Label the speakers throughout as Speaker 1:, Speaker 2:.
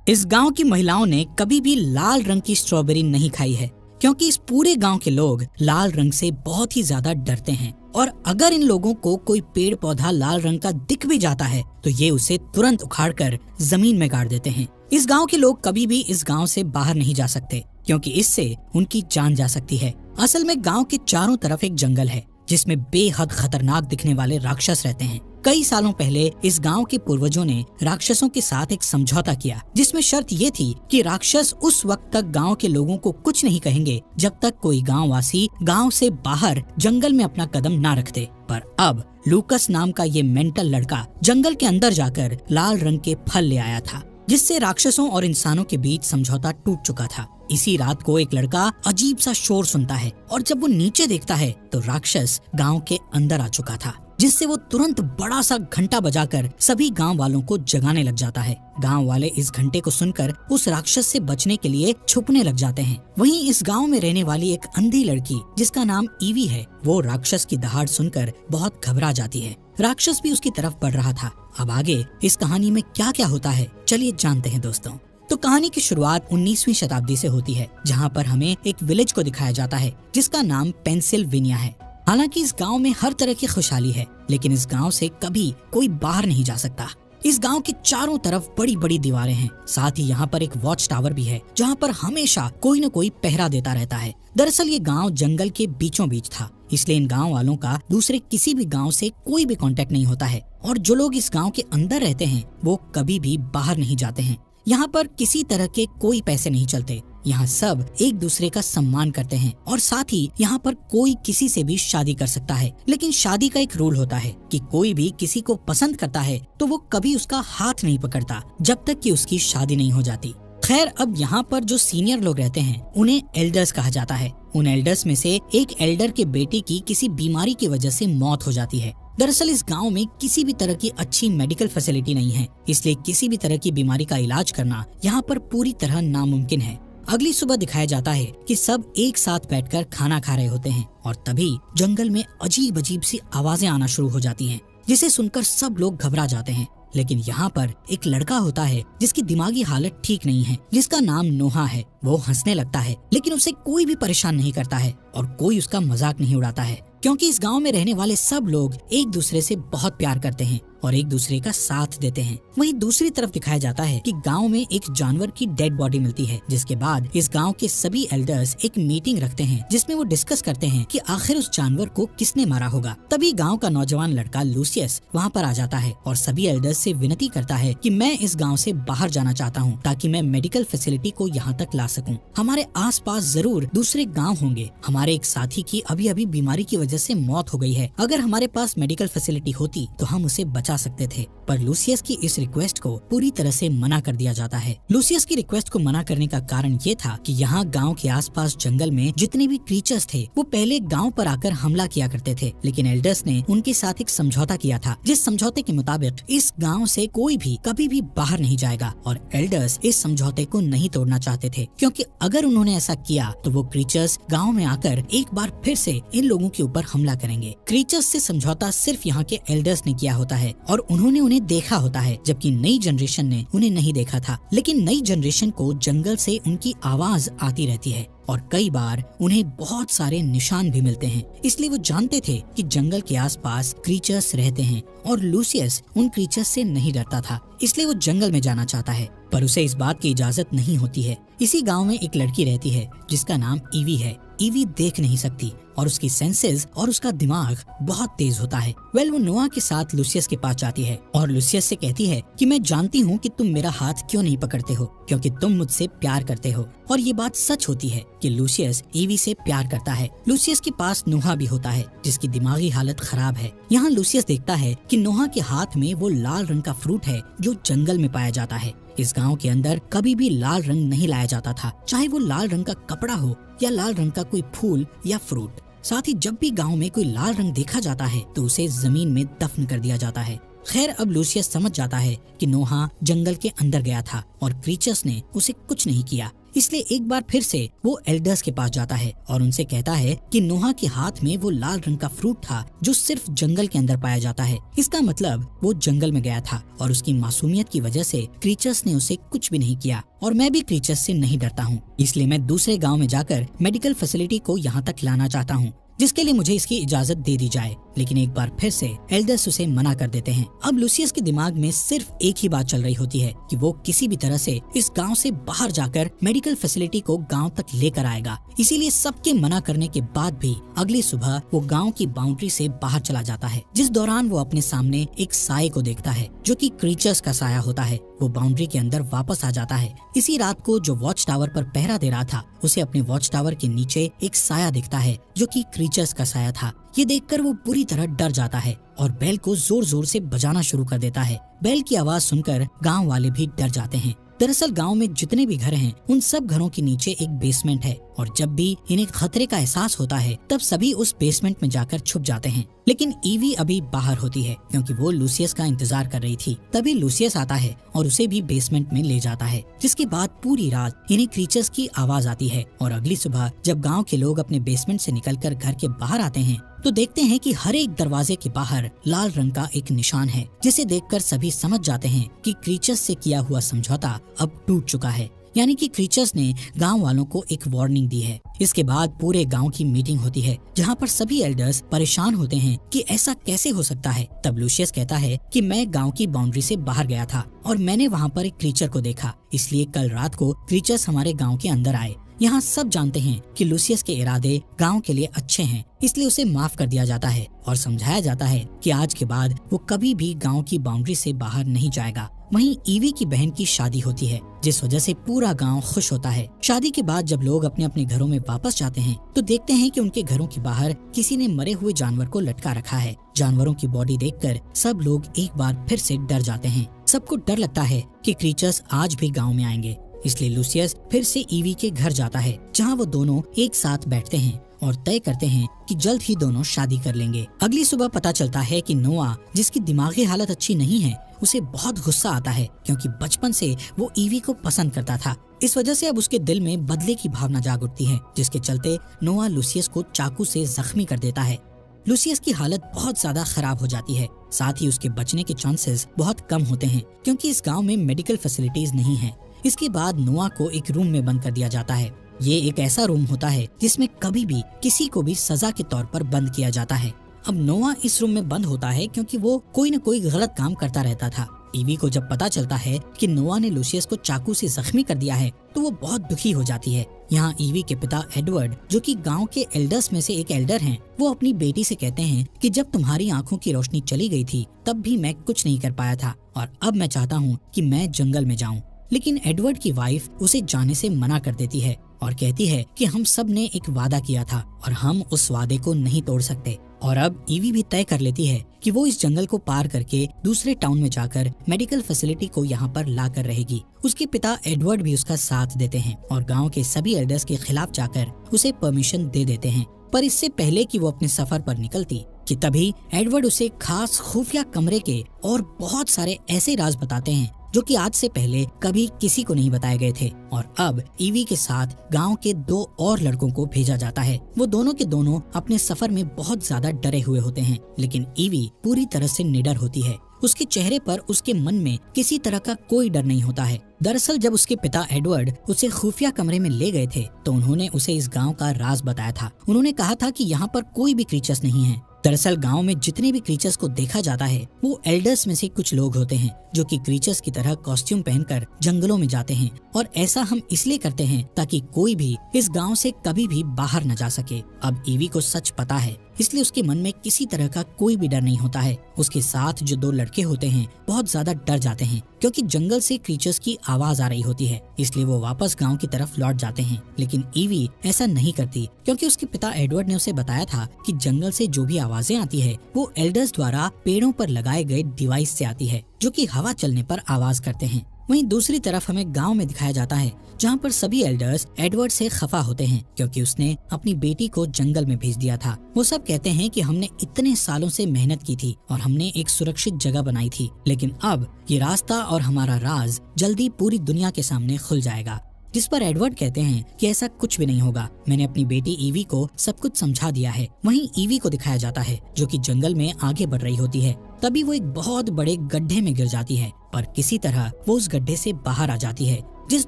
Speaker 1: इस गांव की महिलाओं ने कभी भी लाल रंग की स्ट्रॉबेरी नहीं खाई है, क्योंकि इस पूरे गांव के लोग लाल रंग से बहुत ही ज्यादा डरते हैं। और अगर इन लोगों को कोई पेड़ पौधा लाल रंग का दिख भी जाता है तो ये उसे तुरंत उखाड़कर जमीन में गाड़ देते हैं। इस गांव के लोग कभी भी इस गांव से बाहर नहीं जा सकते, क्योंकि इससे उनकी जान जा सकती है। असल में गांव के चारों तरफ एक जंगल है जिसमें बेहद खतरनाक दिखने वाले राक्षस रहते हैं। कई सालों पहले इस गांव के पूर्वजों ने राक्षसों के साथ एक समझौता किया, जिसमें शर्त ये थी कि राक्षस उस वक्त तक गांव के लोगों को कुछ नहीं कहेंगे जब तक कोई गांव वासी गांव से बाहर जंगल में अपना कदम ना रखते। पर अब लूकस नाम का ये मेंटल लड़का जंगल के अंदर जाकर लाल रंग के फल ले आया था, जिससे राक्षसों और इंसानों के बीच समझौता टूट चुका था। इसी रात को एक लड़का अजीब सा शोर सुनता है और जब वो नीचे देखता है तो राक्षस गांव के अंदर आ चुका था, जिससे वो तुरंत बड़ा सा घंटा बजाकर सभी गांव वालों को जगाने लग जाता है। गांव वाले इस घंटे को सुनकर उस राक्षस से बचने के लिए छुपने लग जाते हैं। वहीं इस गांव में रहने वाली एक अंधी लड़की जिसका नाम ईवी है, वो राक्षस की दहाड़ सुनकर बहुत घबरा जाती है। राक्षस भी उसकी तरफ बढ़ रहा था। अब आगे इस कहानी में क्या क्या होता है, चलिए जानते हैं दोस्तों। तो कहानी की शुरुआत 19वीं शताब्दी से होती है, जहाँ पर हमें एक विलेज को दिखाया जाता है जिसका नाम पेंसिल्वेनिया है। हालांकि इस गांव में हर तरह की खुशहाली है, लेकिन इस गांव से कभी कोई बाहर नहीं जा सकता। इस गांव के चारों तरफ बड़ी बड़ी दीवारें हैं। साथ ही यहाँ पर एक वॉच टावर भी है, जहाँ पर हमेशा कोई न कोई पहरा देता रहता है। दरअसल ये गांव जंगल के बीचों बीच था, इसलिए इन गांव वालों का दूसरे किसी भी गांव से कोई भी कांटेक्ट नहीं होता है। और जो लोग इस गांव के अंदर रहते हैं वो कभी भी बाहर नहीं जाते हैं। यहाँ पर किसी तरह के कोई पैसे नहीं चलते। यहाँ सब एक दूसरे का सम्मान करते हैं और साथ ही यहाँ पर कोई किसी से भी शादी कर सकता है। लेकिन शादी का एक रूल होता है कि कोई भी किसी को पसंद करता है तो वो कभी उसका हाथ नहीं पकड़ता जब तक कि उसकी शादी नहीं हो जाती। खैर, अब यहाँ पर जो सीनियर लोग रहते हैं उन्हें एल्डर्स कहा जाता है। उन एल्डर्स में से एक एल्डर के बेटे की किसी बीमारी की वजह से मौत हो जाती है। दरअसल इस गांव में किसी भी तरह की अच्छी मेडिकल फैसिलिटी नहीं है, इसलिए किसी भी तरह की बीमारी का इलाज करना यहाँ पर पूरी तरह नामुमकिन है। अगली सुबह दिखाया जाता है कि सब एक साथ बैठकर खाना खा रहे होते हैं और तभी जंगल में अजीब अजीब सी आवाजें आना शुरू हो जाती हैं, जिसे सुनकर सब लोग घबरा जाते हैं। लेकिन यहाँ पर एक लड़का होता है जिसकी दिमागी हालत ठीक नहीं है, जिसका नाम नोहा है। वो हंसने लगता है, लेकिन उसे कोई भी परेशान नहीं करता है और कोई उसका मजाक नहीं उड़ाता है, क्योंकि इस गांव में रहने वाले सब लोग एक दूसरे से बहुत प्यार करते हैं और एक दूसरे का साथ देते हैं। वहीं दूसरी तरफ दिखाया जाता है कि गांव में एक जानवर की डेड बॉडी मिलती है, जिसके बाद इस गांव के सभी एल्डर्स एक मीटिंग रखते हैं जिसमें वो डिस्कस करते हैं कि आखिर उस जानवर को किसने मारा होगा। तभी गांव का नौजवान लड़का लूसियस वहां पर आ जाता है और सभी एल्डर्स से विनती करता है कि मैं इस गाँव से बाहर जाना चाहता हूँ ताकि मैं मेडिकल फैसिलिटी को यहाँ तक ला सकूँ। हमारे आस पास जरूर दूसरे गाँव होंगे। हमारे एक साथी की अभी अभी बीमारी की वजह से मौत हो गई है। अगर हमारे पास मेडिकल फैसिलिटी होती तो हम उसे बचा सकते थे। पर लूसियस की इस रिक्वेस्ट को पूरी तरह से मना कर दिया जाता है। लूसियस की रिक्वेस्ट को मना करने का कारण ये था कि यहाँ गांव के आसपास जंगल में जितने भी क्रीचर्स थे वो पहले गांव पर आकर हमला किया करते थे, लेकिन एल्डर्स ने उनके साथ एक समझौता किया था, जिस समझौते के मुताबिक इस गाँव से कोई भी कभी भी बाहर नहीं जाएगा। और एल्डर्स इस समझौते को नहीं तोड़ना चाहते थे, क्योंकि अगर उन्होंने ऐसा किया तो वो क्रीचर्स गाँव में आकर एक बार फिर से इन लोगों के ऊपर हमला करेंगे। क्रीचर्स से समझौता सिर्फ यहाँ के एल्डर्स ने किया होता है और उन्होंने उन्हें देखा होता है, जबकि नई जनरेशन ने उन्हें नहीं देखा था। लेकिन नई जनरेशन को जंगल से उनकी आवाज आती रहती है और कई बार उन्हें बहुत सारे निशान भी मिलते हैं, इसलिए वो जानते थे कि जंगल के आसपास क्रीचर्स रहते हैं और लूसियस उन क्रीचर्स से नहीं डरता था, इसलिए वो जंगल में जाना चाहता है। पर उसे इस बात की इजाजत नहीं होती है। इसी गांव में एक लड़की रहती है जिसका नाम ईवी है। ईवी देख नहीं सकती और उसकी सेंसेस और उसका दिमाग बहुत तेज होता है। वो नोआ के साथ लूसियस के पास जाती है और लूसियस से कहती है कि मैं जानती हूँ कि तुम मेरा हाथ क्यों नहीं पकड़ते हो, क्योंकि तुम मुझसे प्यार करते हो। और ये बात सच होती है कि लूसियस ईवी से प्यार करता है। लूसियस के पास नोहा भी होता है जिसकी दिमागी हालत खराब है। यहाँ लूसियस देखता है कि नोहा के हाथ में वो लाल रंग का फ्रूट है जो जंगल में पाया जाता है। इस गांव के अंदर कभी भी लाल रंग नहीं लाया जाता था, चाहे वो लाल रंग का कपड़ा हो या लाल रंग का कोई फूल या फ्रूट। साथ ही जब भी गांव में कोई लाल रंग देखा जाता है तो उसे जमीन में दफन कर दिया जाता है। खैर, अब लूसियस समझ जाता है कि नोहा जंगल के अंदर गया था और क्रीचर्स ने उसे कुछ नहीं किया, इसलिए एक बार फिर से वो एल्डर्स के पास जाता है और उनसे कहता है कि नोहा के हाथ में वो लाल रंग का फ्रूट था जो सिर्फ जंगल के अंदर पाया जाता है। इसका मतलब वो जंगल में गया था और उसकी मासूमियत की वजह से क्रीचर्स ने उसे कुछ भी नहीं किया। और मैं भी क्रीचर्स से नहीं डरता हूँ, इसलिए मैं दूसरे गाँव में जाकर मेडिकल फैसिलिटी को यहाँ तक लाना चाहता हूँ, जिसके लिए मुझे इसकी इजाजत दे दी जाए। लेकिन एक बार फिर से एल्डर्स उसे मना कर देते हैं। अब लूसियस के दिमाग में सिर्फ एक ही बात चल रही होती है कि वो किसी भी तरह से इस गांव से बाहर जाकर मेडिकल फैसिलिटी को गांव तक लेकर आएगा। इसीलिए सबके मना करने के बाद भी अगली सुबह वो गांव की बाउंड्री से बाहर चला जाता है, जिस दौरान वो अपने सामने एक साए को देखता है जो कि क्रीचर्स का साया होता है। वो बाउंड्री के अंदर वापस आ जाता है। इसी रात को जो वॉच टावर पर पहरा दे रहा था, उसे अपने वॉच टावर के नीचे एक साया दिखता है जो कि क्रीचर्स का साया था। ये देखकर वो बुरी तरह डर जाता है और बेल को जोर जोर से बजाना शुरू कर देता है। बेल की आवाज सुनकर गांव वाले भी डर जाते हैं। दरअसल गांव में जितने भी घर हैं, उन सब घरों के नीचे एक बेसमेंट है और जब भी इन्हें खतरे का एहसास होता है तब सभी उस बेसमेंट में जाकर छुप जाते हैं। लेकिन ईवी अभी बाहर होती है क्योंकि वो लूसियस का इंतजार कर रही थी। तभी लूसियस आता है और उसे भी बेसमेंट में ले जाता है, जिसके बाद पूरी रात इन्हें क्रीचर्स की आवाज आती है। और अगली सुबह जब गाँव के लोग अपने बेसमेंट से निकलकर घर के बाहर आते हैं तो देखते हैं कि हर एक दरवाजे के बाहर लाल रंग का एक निशान है, जिसे देखकर सभी समझ जाते हैं कि क्रीचर्स से किया हुआ समझौता अब टूट चुका है। यानी कि क्रीचर्स ने गांव वालों को एक वार्निंग दी है। इसके बाद पूरे गांव की मीटिंग होती है जहां पर सभी एल्डर्स परेशान होते हैं कि ऐसा कैसे हो सकता है। तब लूसियस कहता है कि मैं गांव की बाउंड्री से बाहर गया था और मैंने वहां पर एक क्रीचर को देखा, इसलिए कल रात को क्रीचर्स हमारे गाँव के अंदर आए। यहाँ सब जानते हैं कि लूसियस के इरादे गांव के लिए अच्छे हैं, इसलिए उसे माफ कर दिया जाता है और समझाया जाता है कि आज के बाद वो कभी भी गांव की बाउंड्री से बाहर नहीं जाएगा। वहीं ईवी की बहन की शादी होती है, जिस वजह से पूरा गांव खुश होता है। शादी के बाद जब लोग अपने अपने घरों में वापस जाते हैं तो देखते हैं कि उनके घरों के बाहर किसी ने मरे हुए जानवर को लटका रखा है। जानवरों की बॉडी देखकर सब लोग एक बार फिर से डर जाते हैं। सबको डर लगता है कि क्रीचर्स आज भी गाँव में आएंगे, इसलिए लूसियस फिर से ईवी के घर जाता है जहां वो दोनों एक साथ बैठते हैं और तय करते हैं कि जल्द ही दोनों शादी कर लेंगे। अगली सुबह पता चलता है कि नोआ, जिसकी दिमागी हालत अच्छी नहीं है, उसे बहुत गुस्सा आता है क्योंकि बचपन से वो ईवी को पसंद करता था। इस वजह से अब उसके दिल में बदले की भावना जाग उठती है, जिसके चलते नोआ लूसियस को चाकू से जख्मी कर देता है। लूसियस की हालत बहुत ज्यादा खराब हो जाती है, साथ ही उसके बचने के चांसेस बहुत कम होते हैं क्योंकि इस गाँव में मेडिकल फैसिलिटीज नहीं है। इसके बाद नोआ को एक रूम में बंद कर दिया जाता है। ये एक ऐसा रूम होता है जिसमें कभी भी किसी को भी सजा के तौर पर बंद किया जाता है। अब नोआ इस रूम में बंद होता है क्योंकि वो कोई न कोई गलत काम करता रहता था। ईवी को जब पता चलता है कि नोआ ने लूसियस को चाकू से जख्मी कर दिया है तो वो बहुत दुखी हो जाती है। यहाँ ईवी के पिता एडवर्ड, जो कि गांव के एल्डर्स में से एक एल्डर हैं, वो अपनी बेटी से कहते हैं कि जब तुम्हारी आंखों की रोशनी चली गई थी तब भी मैं कुछ नहीं कर पाया था और अब मैं चाहता हूँ कि मैं जंगल में जाऊँ। लेकिन एडवर्ड की वाइफ उसे जाने से मना कर देती है और कहती है कि हम सब ने एक वादा किया था और हम उस वादे को नहीं तोड़ सकते। और अब ईवी भी तय कर लेती है कि वो इस जंगल को पार करके दूसरे टाउन में जाकर मेडिकल फैसिलिटी को यहाँ पर ला कर रहेगी। उसके पिता एडवर्ड भी उसका साथ देते हैं और गांव के सभी एल्डर्स के खिलाफ जाकर उसे परमिशन दे देते हैं। पर इससे पहले कि वो अपने सफर पर निकलती कि तभी एडवर्ड उसे खास खुफिया कमरे के और बहुत सारे ऐसे राज बताते हैं जो कि आज से पहले कभी किसी को नहीं बताए गए थे। और अब ईवी के साथ गांव के 2 और लड़कों को भेजा जाता है। वो दोनों के दोनों अपने सफर में बहुत ज्यादा डरे हुए होते हैं, लेकिन ईवी पूरी तरह से निडर होती है। उसके चेहरे पर उसके मन में किसी तरह का कोई डर नहीं होता है। दरअसल जब उसके पिता एडवर्ड उसे खुफिया कमरे में ले गए थे तो उन्होंने उसे इस गांव का राज बताया था। उन्होंने कहा था कि यहाँ पर कोई भी क्रीचर्स नहीं है। दरअसल गांव में जितने भी क्रीचर्स को देखा जाता है वो एल्डर्स में से कुछ लोग होते हैं जो कि क्रीचर्स की तरह कॉस्ट्यूम पहनकर जंगलों में जाते हैं, और ऐसा हम इसलिए करते हैं ताकि कोई भी इस गांव से कभी भी बाहर न जा सके। अब ईवी को सच पता है, इसलिए उसके मन में किसी तरह का कोई भी डर नहीं होता है। उसके साथ जो 2 लड़के होते हैं बहुत ज्यादा डर जाते हैं क्योंकि जंगल से क्रीचर्स की आवाज आ रही होती है, इसलिए वो वापस गांव की तरफ लौट जाते हैं। लेकिन ईवी ऐसा नहीं करती क्योंकि उसके पिता एडवर्ड ने उसे बताया था कि जंगल से जो भी आवाजें आती है वो एल्डर्स द्वारा पेड़ों पर लगाए गए डिवाइस से आती है जो कि हवा चलने पर आवाज करते हैं। वहीं दूसरी तरफ हमें गांव में दिखाया जाता है जहां पर सभी एल्डर्स एडवर्ड से खफा होते हैं क्योंकि उसने अपनी बेटी को जंगल में भेज दिया था। वो सब कहते हैं कि हमने इतने सालों से मेहनत की थी और हमने एक सुरक्षित जगह बनाई थी, लेकिन अब ये रास्ता और हमारा राज जल्दी पूरी दुनिया के सामने खुल जाएगा। जिस पर एडवर्ड कहते हैं कि ऐसा कुछ भी नहीं होगा, मैंने अपनी बेटी ईवी को सब कुछ समझा दिया है। वहीं ईवी को दिखाया जाता है जो कि जंगल में आगे बढ़ रही होती है। तभी वो एक बहुत बड़े गड्ढे में गिर जाती है, पर किसी तरह वो उस गड्ढे से बाहर आ जाती है, जिस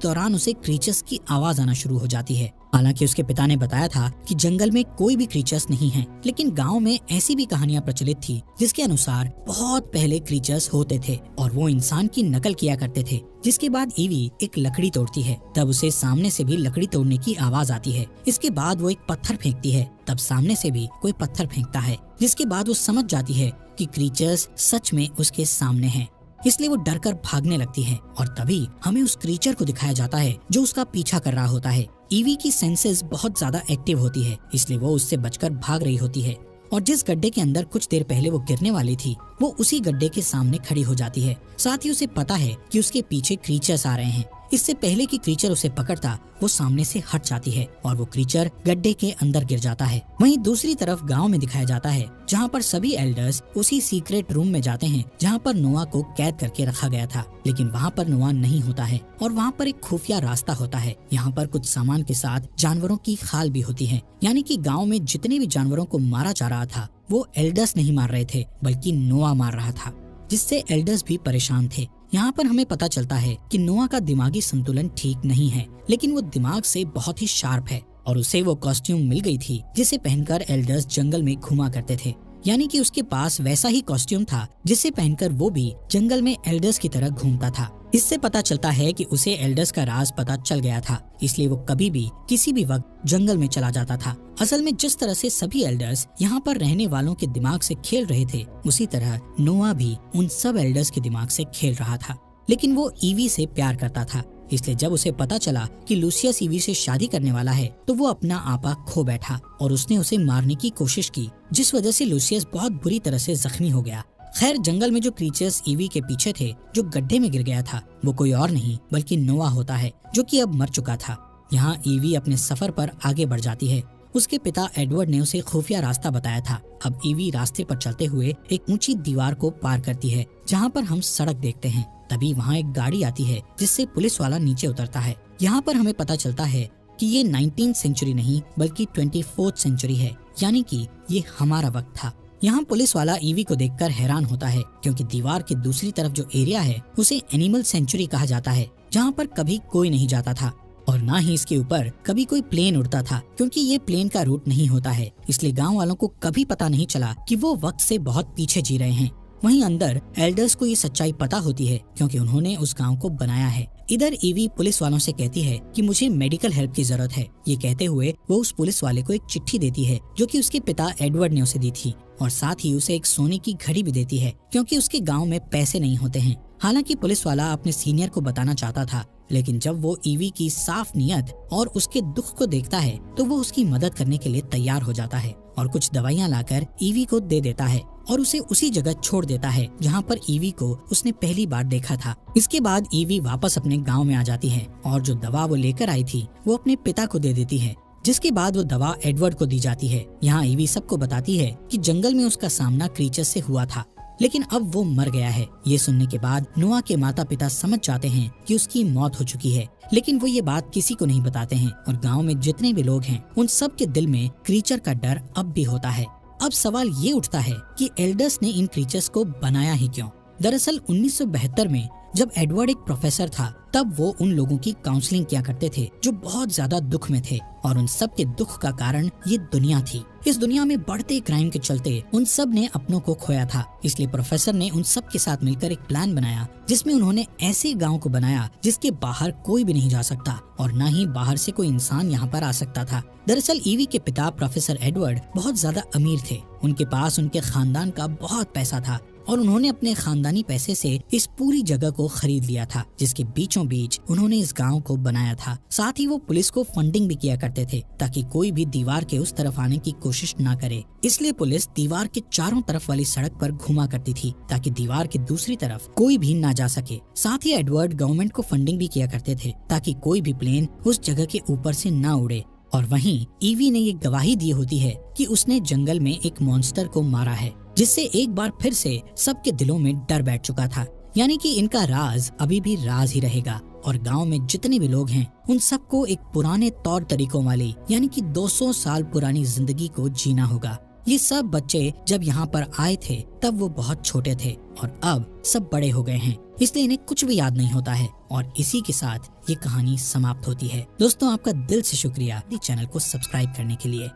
Speaker 1: दौरान उसे क्रीचर्स की आवाज आना शुरू हो जाती है। हालांकि उसके पिता ने बताया था कि जंगल में कोई भी क्रीचर्स नहीं हैं, लेकिन गांव में ऐसी भी कहानियां प्रचलित थी जिसके अनुसार बहुत पहले क्रीचर्स होते थे और वो इंसान की नकल किया करते थे। जिसके बाद ईवी एक लकड़ी तोड़ती है, तब उसे सामने से भी लकड़ी तोड़ने की आवाज आती है। इसके बाद वो एक पत्थर फेंकती है, तब सामने से भी कोई पत्थर फेंकता है, जिसके बाद वो समझ जाती है कि क्रीचर्स सच में उसके सामने हैं। इसलिए वो डर कर भागने लगती है और तभी हमें उस क्रीचर को दिखाया जाता है जो उसका पीछा कर रहा होता है। ईवी की सेंसेस बहुत ज्यादा एक्टिव होती है, इसलिए वो उससे बचकर भाग रही होती है और जिस गड्ढे के अंदर कुछ देर पहले वो गिरने वाली थी, वो उसी गड्ढे के सामने खड़ी हो जाती है। साथ ही उसे पता है कि उसके पीछे क्रीचर्स आ रहे हैं। इससे पहले कि क्रीचर उसे पकड़ता, वो सामने से हट जाती है और वो क्रीचर गड्ढे के अंदर गिर जाता है। वहीं दूसरी तरफ गांव में दिखाया जाता है जहां पर सभी एल्डर्स उसी सीक्रेट रूम में जाते हैं जहां पर नोआ को कैद करके रखा गया था, लेकिन वहां पर नोआ नहीं होता है और वहां पर एक खुफिया रास्ता होता है। यहाँ पर कुछ सामान के साथ जानवरों की खाल भी होती है, यानी कि गाँव में जितने भी जानवरों को मारा जा रहा था वो एल्डर्स नहीं मार रहे थे बल्कि नोआ मार रहा था, जिससे एल्डर्स भी परेशान थे। यहाँ पर हमें पता चलता है कि नोआ का दिमागी संतुलन ठीक नहीं है, लेकिन वो दिमाग से बहुत ही शार्प है और उसे वो कॉस्ट्यूम मिल गई थी जिसे पहनकर एल्डर्स जंगल में घुमा करते थे। यानी कि उसके पास वैसा ही कॉस्ट्यूम था जिसे पहनकर वो भी जंगल में एल्डर्स की तरह घूमता था। इससे पता चलता है कि उसे एल्डर्स का राज पता चल गया था, इसलिए वो कभी भी किसी भी वक्त जंगल में चला जाता था। असल में जिस तरह से सभी एल्डर्स यहाँ पर रहने वालों के दिमाग से खेल रहे थे, उसी तरह नोआ भी उन सब एल्डर्स के दिमाग से खेल रहा था। लेकिन वो ईवी से प्यार करता था, इसलिए जब उसे पता चला कि लूसियस ईवी से शादी करने वाला है तो वो अपना आपा खो बैठा और उसने उसे मारने की कोशिश की, जिस वजह से लूसियस बहुत बुरी तरह से जख्मी हो गया। खैर, जंगल में जो क्रीचर्स ईवी के पीछे थे, जो गड्ढे में गिर गया था, वो कोई और नहीं बल्कि नोआ होता है जो कि अब मर चुका था। यहाँ ईवी अपने सफर पर आगे बढ़ जाती है। उसके पिता एडवर्ड ने उसे खुफिया रास्ता बताया था। अब ईवी रास्ते पर चलते हुए एक ऊंची दीवार को पार करती है जहाँ पर हम सड़क देखते हैं। तभी वहाँ एक गाड़ी आती है जिससे पुलिस वाला नीचे उतरता है। यहाँ पर हमें पता चलता है कि ये 19th सेंचुरी नहीं बल्कि 24th सेंचुरी है, यानी कि ये हमारा वक्त था। यहाँ पुलिस वाला ईवी को देखकर हैरान होता है क्योंकि दीवार के दूसरी तरफ जो एरिया है उसे एनिमल सेंचुरी कहा जाता है, जहाँ पर कभी कोई नहीं जाता था और ना ही इसके ऊपर कभी कोई प्लेन उड़ता था, क्योंकि ये प्लेन का रूट नहीं होता है। इसलिए गाँव वालों को कभी पता नहीं चला कि वो वक्त से बहुत पीछे जी रहे हैं। वहीं अंदर एल्डर्स को ये सच्चाई पता होती है क्योंकि उन्होंने उस गांव को बनाया है। इधर ईवी पुलिस वालों से कहती है कि मुझे मेडिकल हेल्प की जरूरत है। ये कहते हुए वो उस पुलिस वाले को एक चिट्ठी देती है जो कि उसके पिता एडवर्ड ने उसे दी थी और साथ ही उसे एक सोने की घड़ी भी देती है क्योंकि उसके गाँव में पैसे नहीं होते हैं। हालांकि पुलिस वाला अपने सीनियर को बताना चाहता था, लेकिन जब वो ईवी की साफ नियत और उसके दुख को देखता है तो वो उसकी मदद करने के लिए तैयार हो जाता है और कुछ दवाइयाँ लाकर ईवी को दे देता है और उसे उसी जगह छोड़ देता है जहाँ पर ईवी को उसने पहली बार देखा था। इसके बाद ईवी वापस अपने गांव में आ जाती है और जो दवा वो लेकर आई थी वो अपने पिता को दे देती है, जिसके बाद वो दवा एडवर्ड को दी जाती है। यहाँ ईवी सबको बताती है कि जंगल में उसका सामना क्रीचर से हुआ था, लेकिन अब वो मर गया है। ये सुनने के बाद नोआ के माता पिता समझ जाते हैं कि उसकी मौत हो चुकी है, लेकिन वो ये बात किसी को नहीं बताते हैं और गांव में जितने भी लोग हैं उन सब के दिल में क्रीचर का डर अब भी होता है। अब सवाल ये उठता है कि एल्डर्स ने इन क्रीचर्स को बनाया ही क्यों? दरअसल 1972 में जब एडवर्ड एक प्रोफेसर था तब वो उन लोगों की काउंसलिंग किया करते थे जो बहुत ज्यादा दुख में थे और उन सब के दुख का कारण ये दुनिया थी। इस दुनिया में बढ़ते क्राइम के चलते उन सब ने अपनों को खोया था, इसलिए प्रोफेसर ने उन सब के साथ मिलकर एक प्लान बनाया जिसमें उन्होंने ऐसे गांव को बनाया जिसके बाहर कोई भी नहीं जा सकता और न ही बाहर से कोई इंसान यहाँ पर आ सकता था। दरअसल ईवी के पिता प्रोफेसर एडवर्ड बहुत ज्यादा अमीर थे। उनके पास उनके खानदान का बहुत पैसा था और उन्होंने अपने खानदानी पैसे से इस पूरी जगह को खरीद लिया था, जिसके बीचों बीच उन्होंने इस गांव को बनाया था। साथ ही वो पुलिस को फंडिंग भी किया करते थे ताकि कोई भी दीवार के उस तरफ आने की कोशिश ना करे। इसलिए पुलिस दीवार के चारों तरफ वाली सड़क पर घुमा करती थी ताकि दीवार की दूसरी तरफ कोई भी ना जा सके। साथ ही एडवर्ड गवर्नमेंट को फंडिंग भी किया करते थे ताकि कोई भी प्लेन उस जगह के ऊपर से ना उड़े। और वहीं ईवी ने ये गवाही दी होती है कि उसने जंगल में एक मॉन्स्टर को मारा है, जिससे एक बार फिर से सबके दिलों में डर बैठ चुका था। यानी कि इनका राज अभी भी राज ही रहेगा और गांव में जितने भी लोग हैं उन सबको एक पुराने तौर तरीकों वाली यानी कि 200 साल पुरानी जिंदगी को जीना होगा। ये सब बच्चे जब यहाँ पर आए थे तब वो बहुत छोटे थे और अब सब बड़े हो गए हैं, इसलिए इन्हें कुछ भी याद नहीं होता है। और इसी के साथ ये कहानी समाप्त होती है। दोस्तों, आपका दिल से शुक्रिया चैनल को सब्सक्राइब करने के लिए।